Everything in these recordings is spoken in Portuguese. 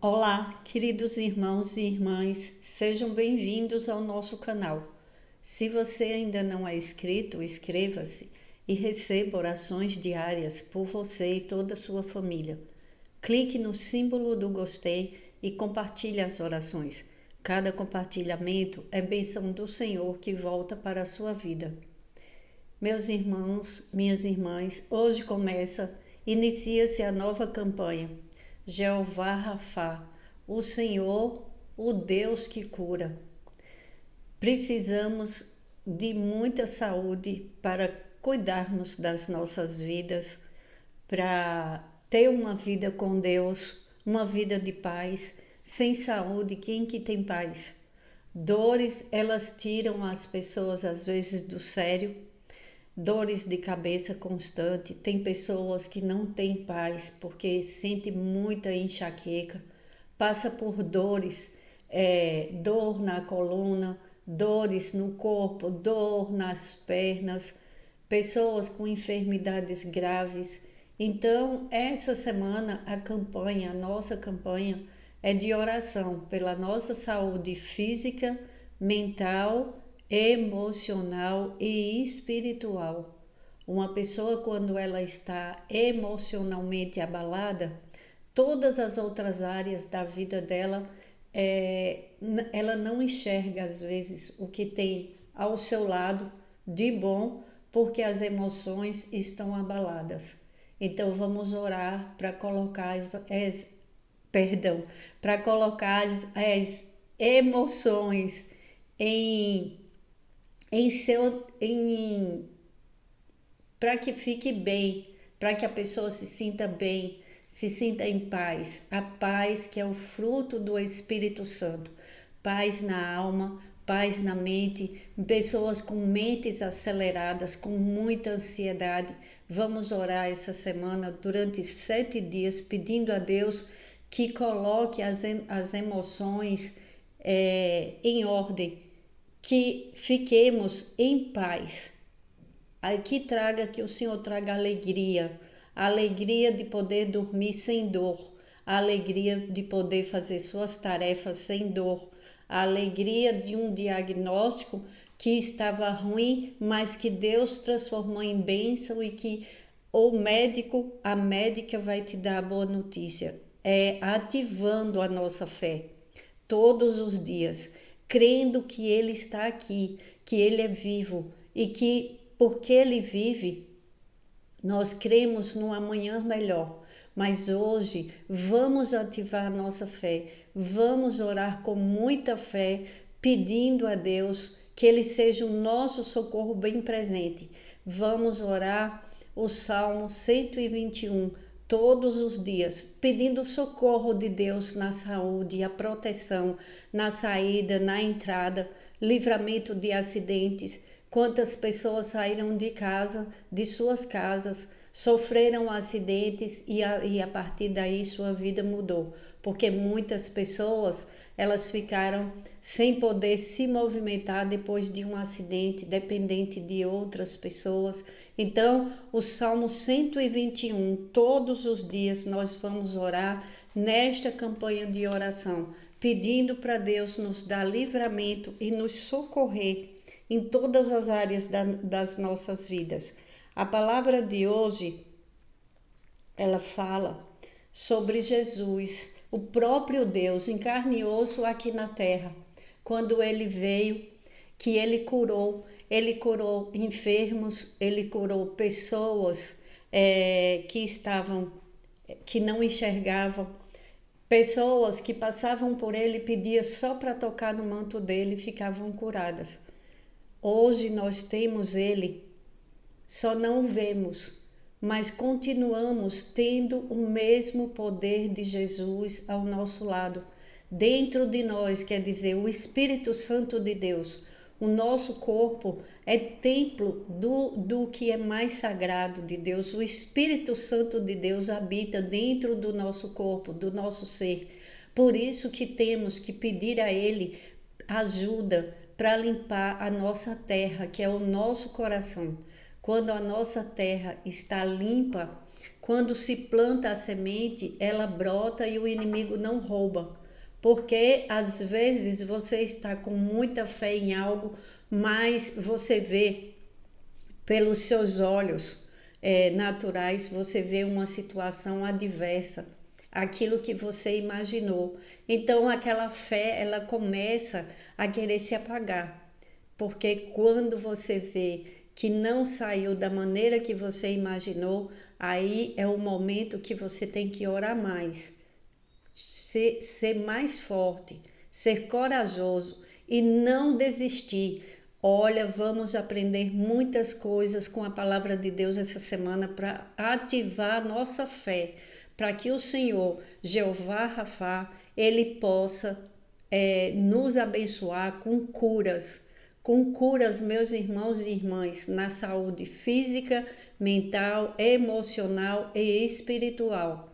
Olá, queridos irmãos e irmãs, sejam bem-vindos ao nosso canal. Se você ainda não é inscrito, inscreva-se e receba orações diárias por você e toda a sua família. Clique no símbolo do gostei e compartilhe as orações. Cada compartilhamento é bênção do Senhor que volta para a sua vida. Meus irmãos, minhas irmãs, hoje inicia-se a nova campanha. Jeová Rafá, o Senhor, o Deus que cura. Precisamos de muita saúde para cuidarmos das nossas vidas, para ter uma vida com Deus, uma vida de paz. Sem saúde, quem que tem paz? Dores, elas tiram as pessoas às vezes do sério. Dores de cabeça constante, tem pessoas que não têm paz porque sente muita enxaqueca, passa por dores, dor na coluna, dores no corpo, dor nas pernas, pessoas com enfermidades graves. Então, essa semana a nossa campanha é de oração pela nossa saúde física, mental, emocional e espiritual. Uma pessoa, quando ela está emocionalmente abalada, todas as outras áreas da vida dela, ela não enxerga às vezes o que tem ao seu lado de bom, porque as emoções estão abaladas. Então vamos orar para colocar para colocar as emoções em para que fique bem, para que a pessoa se sinta bem, se sinta em paz. A paz que é o fruto do Espírito Santo. Paz na alma, paz na mente, pessoas com mentes aceleradas, com muita ansiedade. Vamos orar essa semana durante 7 dias, pedindo a Deus que coloque as emoções em ordem, que fiquemos em paz. Que o Senhor traga alegria, a alegria de poder dormir sem dor, a alegria de poder fazer suas tarefas sem dor, a alegria de um diagnóstico que estava ruim, mas que Deus transformou em bênção e que a médica vai te dar a boa notícia. Ativando a nossa fé todos os dias, crendo que Ele está aqui, que Ele é vivo e que porque Ele vive, nós cremos num amanhã melhor. Mas hoje vamos ativar a nossa fé, vamos orar com muita fé, pedindo a Deus que Ele seja o nosso socorro bem presente. Vamos orar o Salmo 121 todos os dias, pedindo o socorro de Deus na saúde, a proteção, na saída, na entrada, livramento de acidentes. Quantas pessoas saíram de suas casas, sofreram acidentes e a partir daí sua vida mudou, porque muitas pessoas elas ficaram sem poder se movimentar depois de um acidente, dependente de outras pessoas. Então, o Salmo 121, todos os dias nós vamos orar nesta campanha de oração, pedindo para Deus nos dar livramento e nos socorrer em todas as áreas das nossas vidas. A palavra de hoje, ela fala sobre Jesus, o próprio Deus em carne e osso aqui na terra. Quando ele veio, que ele curou enfermos, ele curou pessoas que não enxergavam, pessoas que passavam por ele e pediam só para tocar no manto dele e ficavam curadas. Hoje nós temos ele, só não o vemos, mas continuamos tendo o mesmo poder de Jesus ao nosso lado, dentro de nós, quer dizer, o Espírito Santo de Deus. O nosso corpo é templo do que é mais sagrado de Deus. O Espírito Santo de Deus habita dentro do nosso corpo, do nosso ser. Por isso que temos que pedir a Ele ajuda para limpar a nossa terra, que é o nosso coração. Quando a nossa terra está limpa, quando se planta a semente, ela brota e o inimigo não rouba. Porque às vezes você está com muita fé em algo, mas você vê pelos seus olhos naturais, você vê uma situação adversa, aquilo que você imaginou. Então aquela fé, ela começa a querer se apagar, porque quando você vê que não saiu da maneira que você imaginou, aí é o momento que você tem que orar mais, ser mais forte, ser corajoso e não desistir. Olha, vamos aprender muitas coisas com a palavra de Deus essa semana para ativar nossa fé, para que o Senhor, Jeová Rafá, Ele possa nos abençoar com curas, meus irmãos e irmãs, na saúde física, mental, emocional e espiritual.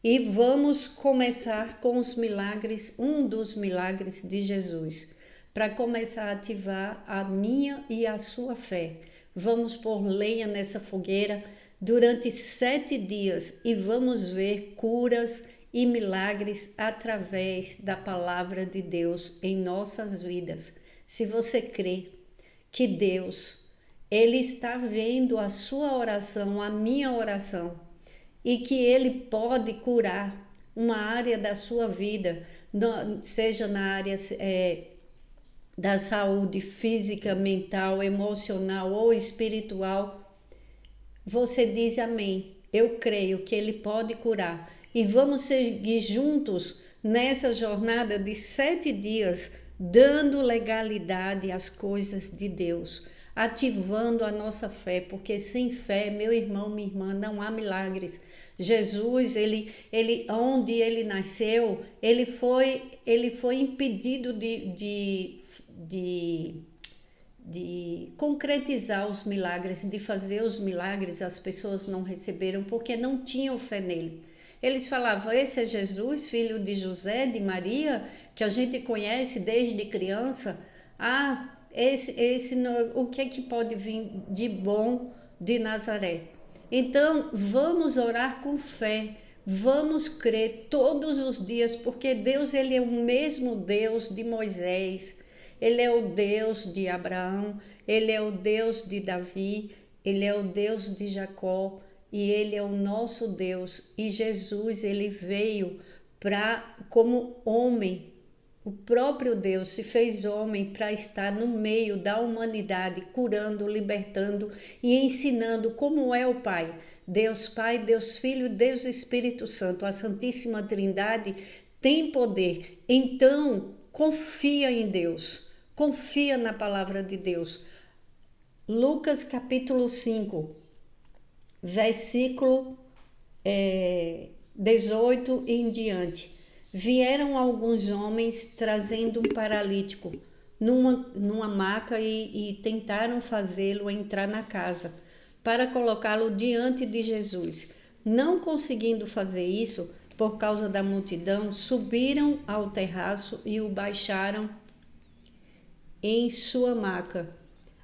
E vamos começar com os milagres, um dos milagres de Jesus, para começar a ativar a minha e a sua fé. Vamos pôr lenha nessa fogueira durante 7 dias e vamos ver curas e milagres através da palavra de Deus em nossas vidas. Se você crê que Deus, Ele está vendo a sua oração, a minha oração, e que Ele pode curar uma área da sua vida, seja na área da saúde física, mental, emocional ou espiritual, você diz amém. Eu creio que Ele pode curar. E vamos seguir juntos nessa jornada de 7 dias, dando legalidade às coisas de Deus, ativando a nossa fé, porque sem fé, meu irmão, minha irmã, não há milagres. Jesus, ele onde ele nasceu, ele foi impedido de concretizar os milagres, de fazer os milagres. As pessoas não receberam porque não tinham fé nele. Eles falavam, esse é Jesus, filho de José, de Maria, que a gente conhece desde criança. Ah, o que é que pode vir de bom de Nazaré? Então, vamos orar com fé, vamos crer todos os dias, porque Deus, Ele é o mesmo Deus de Moisés, Ele é o Deus de Abraão, Ele é o Deus de Davi, Ele é o Deus de Jacó e Ele é o nosso Deus. E Jesus, Ele veio como homem. O próprio Deus se fez homem para estar no meio da humanidade, curando, libertando e ensinando como é o Pai. Deus Pai, Deus Filho, Deus Espírito Santo. A Santíssima Trindade tem poder. Então, confia em Deus. Confia na palavra de Deus. Lucas capítulo 5, versículo 18 em diante. Vieram alguns homens trazendo um paralítico numa maca e tentaram fazê-lo entrar na casa para colocá-lo diante de Jesus. Não conseguindo fazer isso, por causa da multidão, subiram ao terraço e o baixaram em sua maca,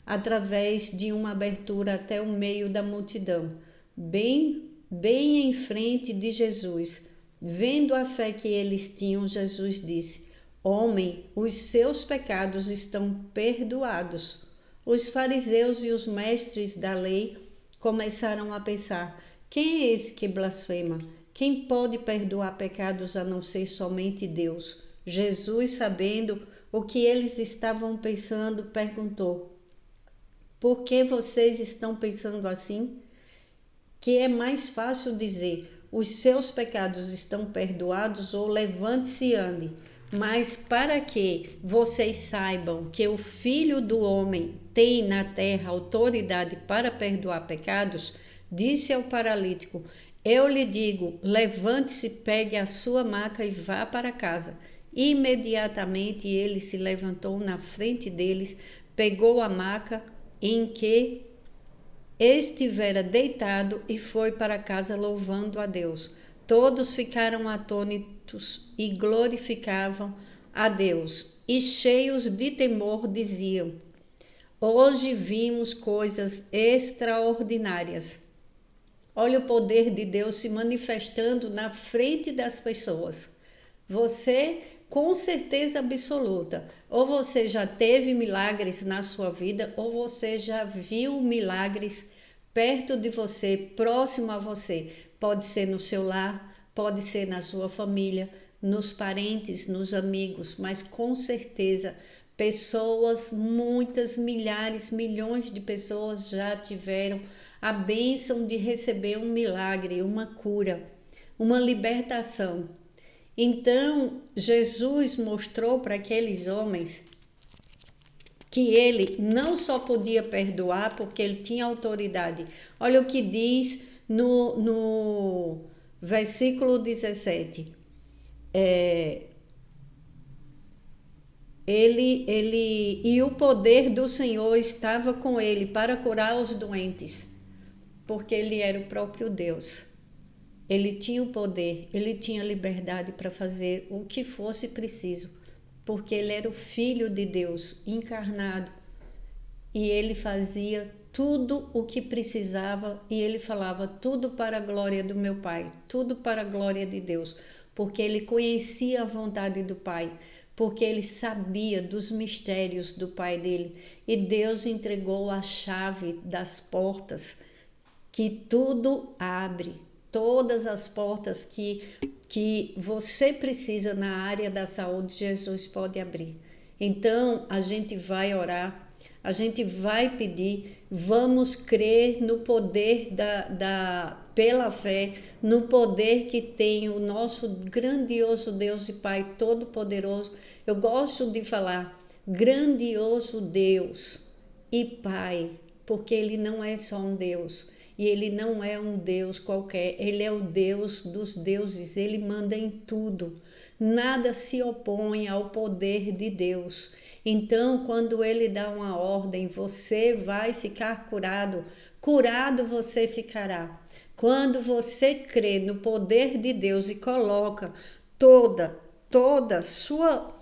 através de uma abertura até o meio da multidão, bem em frente de Jesus. Vendo a fé que eles tinham, Jesus disse, homem, os seus pecados estão perdoados. Os fariseus e os mestres da lei começaram a pensar, quem é esse que blasfema? Quem pode perdoar pecados a não ser somente Deus? Jesus, sabendo o que eles estavam pensando, perguntou, por que vocês estão pensando assim? Que é mais fácil dizer, os seus pecados estão perdoados ou levante-se e ande. Mas para que vocês saibam que o Filho do Homem tem na terra autoridade para perdoar pecados, disse ao paralítico, eu lhe digo, levante-se, pegue a sua maca e vá para casa. Imediatamente ele se levantou na frente deles, pegou a maca em que estivera deitado e foi para casa louvando a Deus. Todos ficaram atônitos e glorificavam a Deus, e cheios de temor diziam, hoje vimos coisas extraordinárias. Olha o poder de Deus se manifestando na frente das pessoas. Você, com certeza absoluta, ou você já teve milagres na sua vida, ou você já viu milagres perto de você, próximo a você. Pode ser no seu lar, pode ser na sua família, nos parentes, nos amigos, mas com certeza pessoas, muitas, milhares, milhões de pessoas já tiveram a bênção de receber um milagre, uma cura, uma libertação. Então, Jesus mostrou para aqueles homens que ele não só podia perdoar porque ele tinha autoridade. Olha o que diz no versículo 17. E o poder do Senhor estava com ele para curar os doentes, porque ele era o próprio Deus. Ele tinha o poder, ele tinha liberdade para fazer o que fosse preciso, porque ele era o Filho de Deus encarnado e ele fazia tudo o que precisava e ele falava tudo para a glória do meu Pai, tudo para a glória de Deus, porque ele conhecia a vontade do Pai, porque ele sabia dos mistérios do Pai dele e Deus entregou a chave das portas que tudo abre, todas as portas que você precisa na área da saúde, Jesus pode abrir. Então, a gente vai orar, a gente vai pedir, vamos crer no poder pela fé, no poder que tem o nosso grandioso Deus e Pai Todo-Poderoso. Eu gosto de falar grandioso Deus e Pai, porque Ele não é só um Deus. E ele não é um Deus qualquer, ele é o Deus dos deuses, ele manda em tudo. Nada se opõe ao poder de Deus. Então, quando ele dá uma ordem, você vai ficar curado, curado você ficará. Quando você crê no poder de Deus e coloca toda sua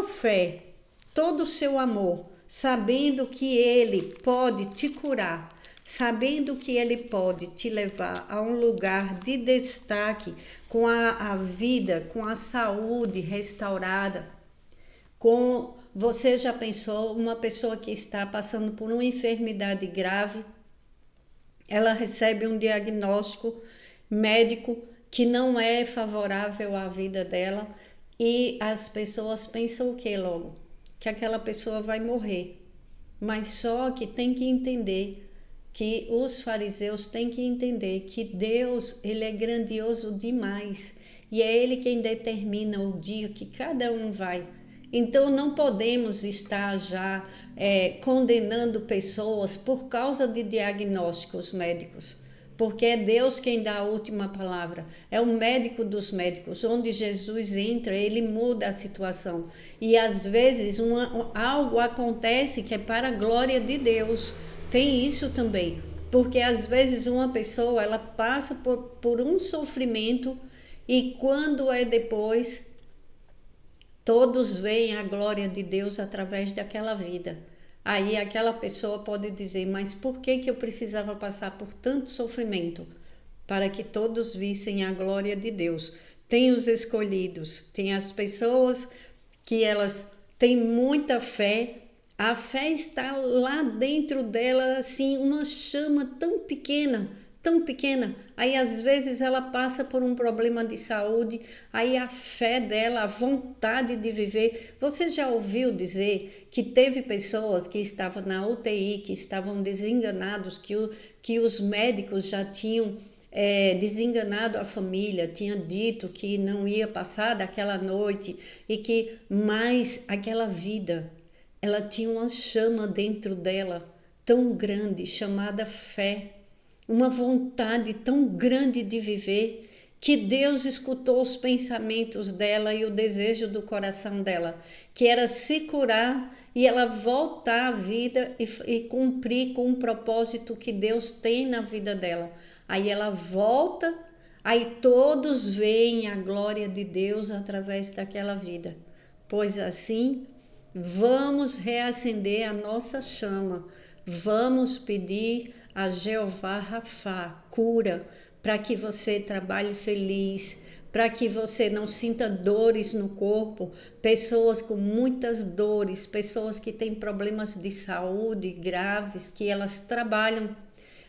fé, todo o seu amor, sabendo que ele pode te curar, sabendo que ele pode te levar a um lugar de destaque, com a vida, com a saúde restaurada. Você já pensou, uma pessoa que está passando por uma enfermidade grave, ela recebe um diagnóstico médico que não é favorável à vida dela e as pessoas pensam o que logo? Que aquela pessoa vai morrer. Mas só que tem que entender, que os fariseus têm que entender que Deus, ele é grandioso demais e é ele quem determina o dia que cada um vai. Então não podemos estar já condenando pessoas por causa de diagnósticos médicos, porque é Deus quem dá a última palavra, é o médico dos médicos. Onde Jesus entra, ele muda a situação e às vezes algo acontece que é para a glória de Deus. Tem isso também, porque às vezes uma pessoa ela passa por um sofrimento e quando é depois, todos veem a glória de Deus através daquela vida. Aí aquela pessoa pode dizer, mas por que eu precisava passar por tanto sofrimento? Para que todos vissem a glória de Deus. Tem os escolhidos, tem as pessoas que elas têm muita fé, a fé está lá dentro dela, assim, uma chama tão pequena, aí às vezes ela passa por um problema de saúde, aí a fé dela, a vontade de viver. Você já ouviu dizer que teve pessoas que estavam na UTI, que estavam desenganados, que os médicos já tinham desenganado a família, tinha dito que não ia passar daquela noite e que mais aquela vida, ela tinha uma chama dentro dela tão grande, chamada fé, uma vontade tão grande de viver, que Deus escutou os pensamentos dela e o desejo do coração dela, que era se curar e ela voltar à vida e cumprir com o propósito que Deus tem na vida dela. Aí ela volta, aí todos veem a glória de Deus através daquela vida. Pois assim, vamos reacender a nossa chama, vamos pedir a Jeová Rafá, cura, para que você trabalhe feliz, para que você não sinta dores no corpo, pessoas com muitas dores, pessoas que têm problemas de saúde graves, que elas trabalham,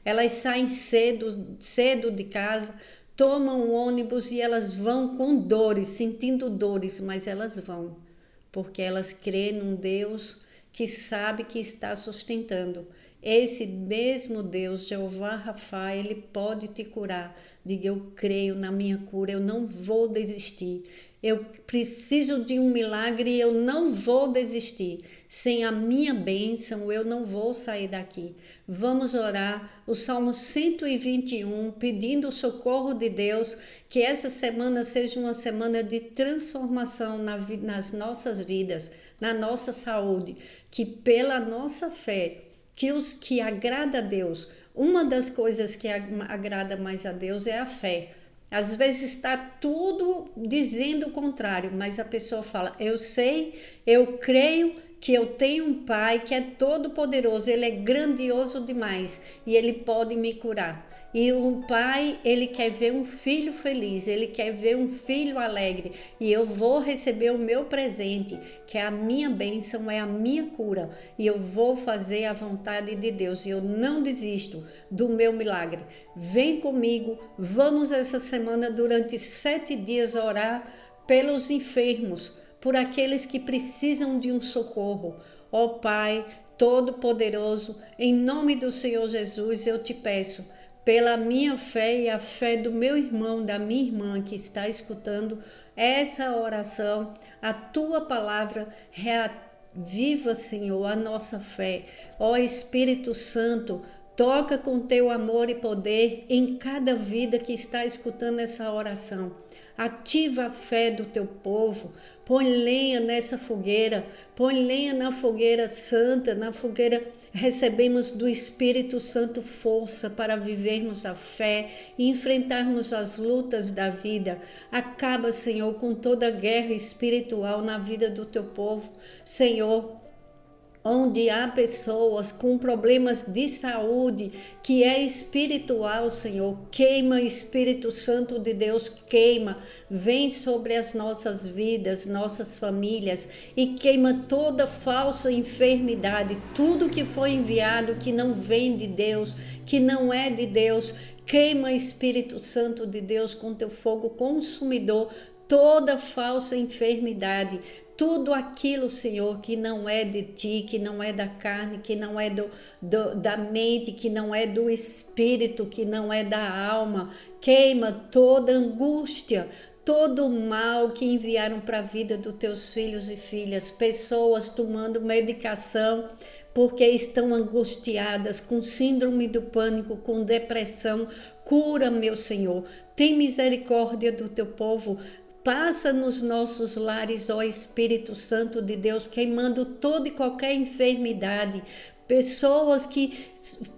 elas saem cedo de casa, tomam o ônibus e elas vão com dores, sentindo dores, mas elas vão, porque elas creem num Deus que sabe que está sustentando. Esse mesmo Deus, Jeová Rafá, ele pode te curar. Diga, eu creio na minha cura, eu não vou desistir. Eu preciso de um milagre e eu não vou desistir. Sem a minha bênção, eu não vou sair daqui. Vamos orar o Salmo 121, pedindo o socorro de Deus, que essa semana seja uma semana de transformação nas nossas vidas, na nossa saúde, que pela nossa fé, que agrada a Deus. Uma das coisas que agrada mais a Deus é a fé. Às vezes está tudo dizendo o contrário, mas a pessoa fala, eu sei, eu creio que eu tenho um Pai que é todo poderoso, Ele é grandioso demais e Ele pode me curar. E o Pai, Ele quer ver um filho feliz, Ele quer ver um filho alegre. E eu vou receber o meu presente, que é a minha bênção, é a minha cura. E eu vou fazer a vontade de Deus. E eu não desisto do meu milagre. Vem comigo, vamos essa semana durante 7 dias orar pelos enfermos, por aqueles que precisam de um socorro. Ó Pai Todo-Poderoso, em nome do Senhor Jesus, eu te peço, pela minha fé e a fé do meu irmão, da minha irmã que está escutando essa oração, a tua palavra reaviva, Senhor, a nossa fé. Ó Espírito Santo, toca com teu amor e poder em cada vida que está escutando essa oração. Ativa a fé do teu povo, põe lenha nessa fogueira, põe lenha na fogueira santa, na fogueira recebemos do Espírito Santo força para vivermos a fé e enfrentarmos as lutas da vida. Acaba, Senhor, com toda guerra espiritual na vida do teu povo, Senhor. Onde há pessoas com problemas de saúde, que é espiritual, Senhor, queima, Espírito Santo de Deus, queima, vem sobre as nossas vidas, nossas famílias e queima toda falsa enfermidade, tudo que foi enviado que não vem de Deus, que não é de Deus, queima, Espírito Santo de Deus, com teu fogo consumidor, toda falsa enfermidade, tudo aquilo, Senhor, que não é de ti, que não é da carne, que não é da mente, que não é do espírito, que não é da alma, queima toda angústia, todo o mal que enviaram para a vida dos teus filhos e filhas, pessoas tomando medicação porque estão angustiadas, com síndrome do pânico, com depressão. Cura, meu Senhor, tem misericórdia do teu povo. Passa nos nossos lares, ó Espírito Santo de Deus, queimando toda e qualquer enfermidade. Pessoas que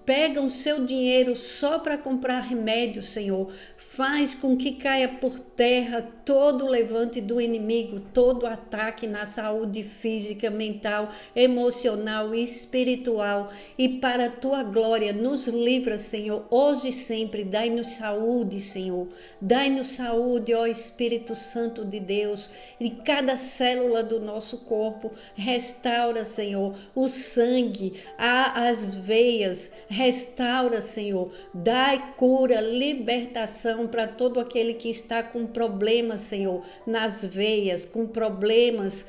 pegam seu dinheiro só para comprar remédio, Senhor. Faz com que caia por terra todo o levante do inimigo, todo ataque na saúde física, mental, emocional e espiritual. E para a tua glória, nos livra, Senhor, hoje e sempre. Dai-nos saúde, Senhor. Dai-nos saúde, ó Espírito Santo de Deus. E cada célula do nosso corpo, restaura, Senhor, o sangue, as veias, restaura, Senhor. Dai cura, libertação para todo aquele que está com problemas, Senhor, nas veias, com problemas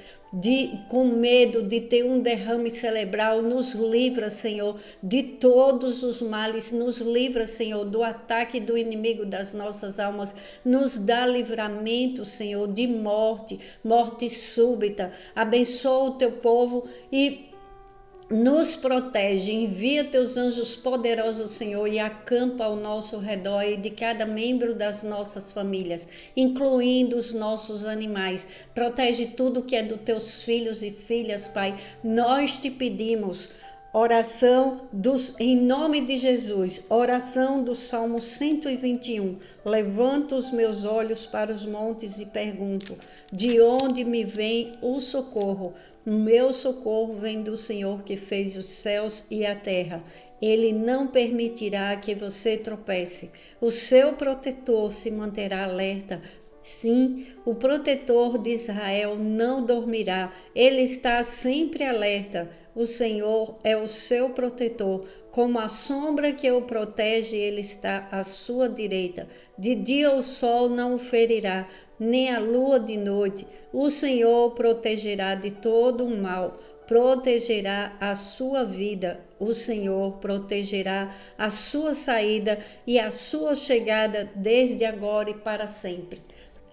com medo de ter um derrame cerebral. Nos livra, Senhor, de todos os males, nos livra, Senhor, do ataque do inimigo das nossas almas, nos dá livramento, Senhor, de morte súbita. Abençoa o teu povo e nos protege, envia teus anjos poderosos, Senhor, e acampa ao nosso redor e de cada membro das nossas famílias, incluindo os nossos animais. Protege tudo que é dos teus filhos e filhas, Pai. Nós te pedimos, em nome de Jesus, oração do Salmo 121. Levanto os meus olhos para os montes e pergunto, de onde me vem o socorro? O meu socorro vem do Senhor que fez os céus e a terra. Ele não permitirá que você tropece. O seu protetor se manterá alerta. Sim, o protetor de Israel não dormirá. Ele está sempre alerta. O Senhor é o seu protetor. Como a sombra que o protege, ele está à sua direita. De dia o sol não o ferirá, nem a lua de noite. O Senhor o protegerá de todo o mal. Protegerá a sua vida. O Senhor protegerá a sua saída e a sua chegada desde agora e para sempre.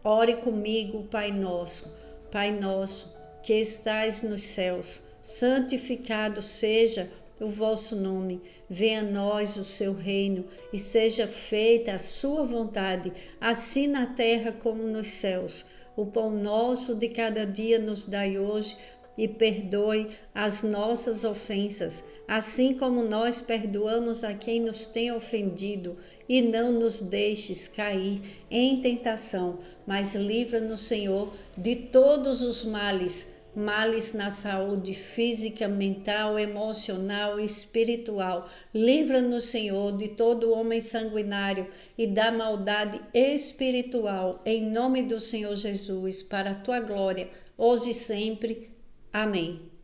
Ore comigo, Pai nosso. Pai nosso, que estais nos céus, santificado seja o vosso nome. Venha a nós o seu reino e seja feita a sua vontade, assim na terra como nos céus. O pão nosso de cada dia nos dai hoje, e perdoe as nossas ofensas, assim como nós perdoamos a quem nos tem ofendido, e não nos deixes cair em tentação, mas livra-nos, Senhor, de todos os males na saúde física, mental, emocional e espiritual. Livra-nos, Senhor, de todo homem sanguinário e da maldade espiritual, em nome do Senhor Jesus, para a tua glória, hoje e sempre. Amém.